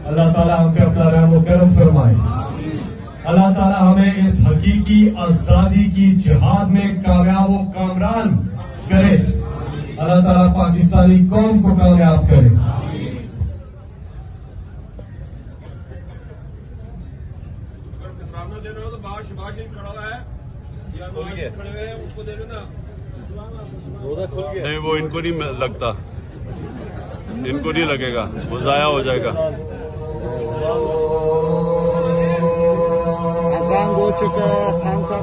अल्लाह ताला हम पे अपना रहम व करम फरमाए। अल्लाह ताला हमें इस हकीकी आजादी की जिहाद में कामयाब व कामरान करे। अल्लाह ताला पाकिस्तानी कौम को कामयाब करे। अगर देना हो तो बाहर शबाश खड़ा हुआ है या खड़े हुए हैं उनको दे देना। नहीं, वो इनको नहीं लगता, इनको नहीं लगेगा, वो जाया हो जाएगा। अजान हो चुका है, खान साहब